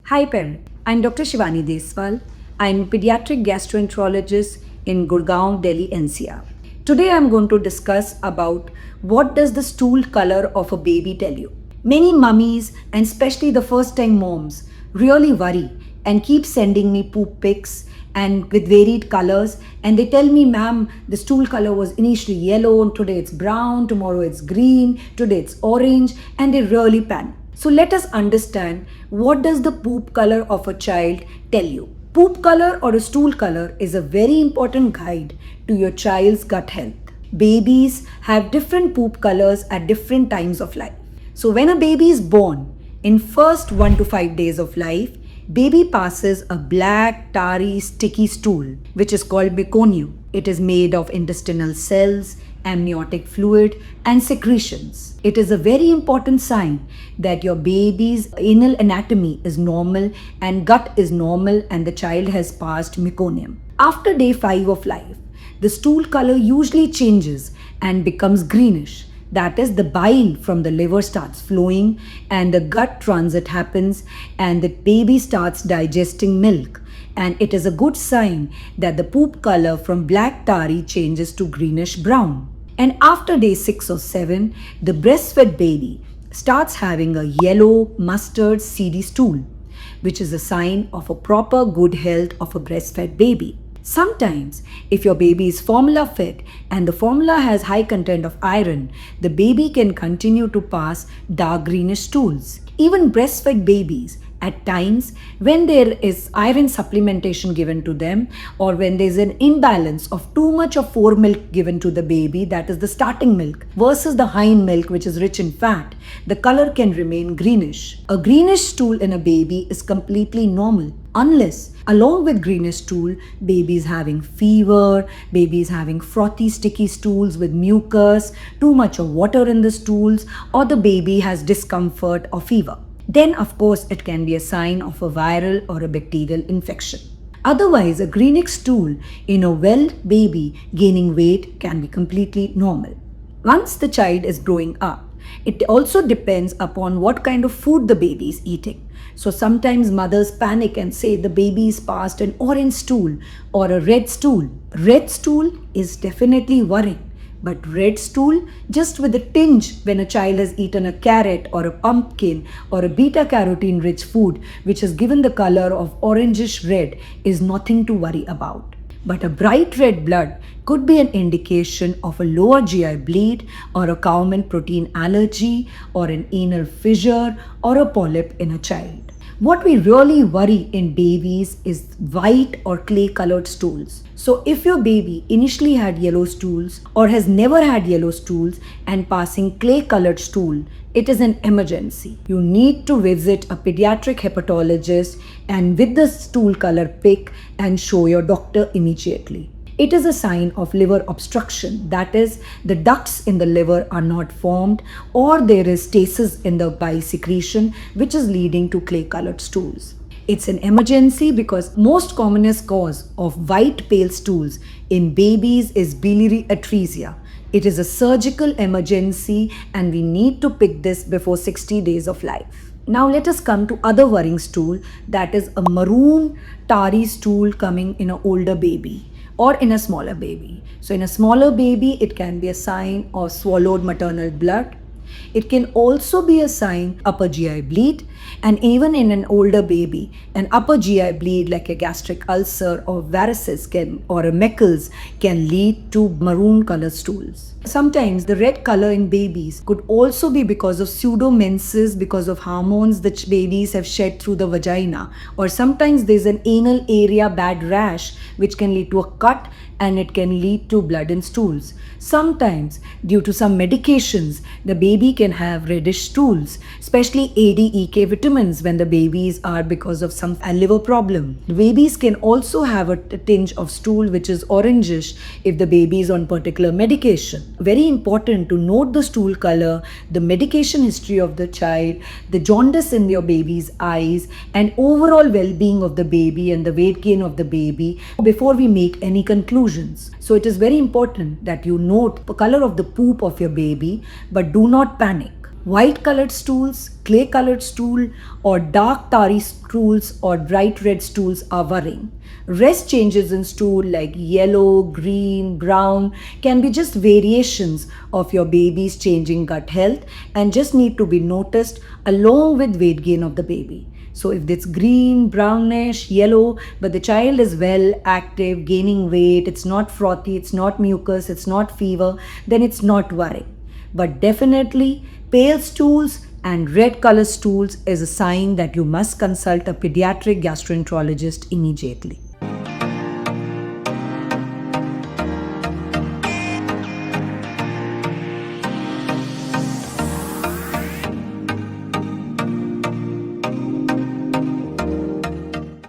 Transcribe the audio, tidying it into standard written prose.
Hi parent, I'm Dr. Shivani Deswal. I'm a pediatric gastroenterologist in Gurgaon, Delhi NCR. Today I'm going to discuss about what does the stool color of a baby tell you. Many mummies and especially the first time moms really worry and keep sending me poop pics and with varied colors, and they tell me, ma'am, the stool color was initially yellow and today it's brown, tomorrow it's green, today it's orange, and they really panic. So let us understand, what does the poop color of a child tell you. Poop color or a stool color is a very important guide to your child's gut health. Babies have different poop colors at different times of life. So when a baby is born, in first 1 to 5 days of life, baby passes a black, tarry, sticky stool, which is called meconium. It is made of intestinal cells, amniotic fluid, and secretions. It is a very important sign that your baby's anal anatomy is normal and gut is normal and the child has passed meconium. After day 5 of life, the stool color usually changes and becomes greenish. That is, the bile from the liver starts flowing and the gut transit happens and the baby starts digesting milk. And it is a good sign that the poop color from black tarry changes to greenish brown. And after day 6 or 7, the breastfed baby starts having a yellow, mustard, seedy stool, which is a sign of a proper good health of a breastfed baby. Sometimes, if your baby is formula fed and the formula has high content of iron, the baby can continue to pass dark greenish stools. Even breastfed babies, at times when there is iron supplementation given to them or when there is an imbalance of too much of fore milk given to the baby, that is the starting milk, versus the hind milk which is rich in fat, the color can remain greenish. A greenish stool in a baby is completely normal, unless along with greenish stool, baby is having fever, baby is having frothy sticky stools with mucus, too much of water in the stools, or the baby has discomfort or fever. Then of course it can be a sign of a viral or a bacterial infection. Otherwise, a greenish stool in a well baby gaining weight can be completely normal. Once the child is growing up, it also depends upon what kind of food the baby is eating. So sometimes mothers panic and say the baby is past an orange stool or a red stool. Red stool is definitely worrying. But red stool, just with a tinge when a child has eaten a carrot or a pumpkin or a beta carotene rich food which has given the color of orangish red, is nothing to worry about. But a bright red blood could be an indication of a lower GI bleed or a Cowman protein allergy or an anal fissure or a polyp in a child. What we really worry in babies is white or clay colored stools. So if your baby initially had yellow stools or has never had yellow stools and passing clay colored stool, it is an emergency. You need to visit a pediatric hepatologist and with the stool color pick and show your doctor immediately. It is a sign of liver obstruction, that is, the ducts in the liver are not formed or there is stasis in the bile secretion which is leading to clay colored stools. It's an emergency because most commonest cause of white pale stools in babies is biliary atresia. It is a surgical emergency and we need to pick this before 60 days of life. Now let us come to other worrying stool, that is a maroon tarry stool coming in an older baby or in a smaller baby. So in a smaller baby, it can be a sign of swallowed maternal blood. It can also be a sign upper GI bleed, and even in an older baby, an upper GI bleed like a gastric ulcer or varices or a Meckel's can lead to maroon color stools. Sometimes the red color in babies could also be because of pseudomenses, because of hormones that babies have shed through the vagina, or sometimes there's an anal area bad rash which can lead to a cut and it can lead to blood in stools. Sometimes due to some medications, the baby can have reddish stools, especially ADEK vitamins when the babies are because of some liver problem. The babies can also have a tinge of stool which is orangish if the baby is on particular medication. Very important to note the stool color, the medication history of the child, the jaundice in your baby's eyes, and overall well-being of the baby and the weight gain of the baby before we make any conclusions. So it is very important that you note the color of the poop of your baby, but do not panic. White colored stools, clay colored stool, or dark tarry stools or bright red stools are worrying. Rest changes in stool like yellow, green, brown can be just variations of your baby's changing gut health and just need to be noticed along with weight gain of the baby. So if it's green, brownish, yellow, but the child is well active, gaining weight, it's not frothy, it's not mucus, it's not fever, then it's not worrying. But definitely, pale stools and red color stools is a sign that you must consult a pediatric gastroenterologist immediately.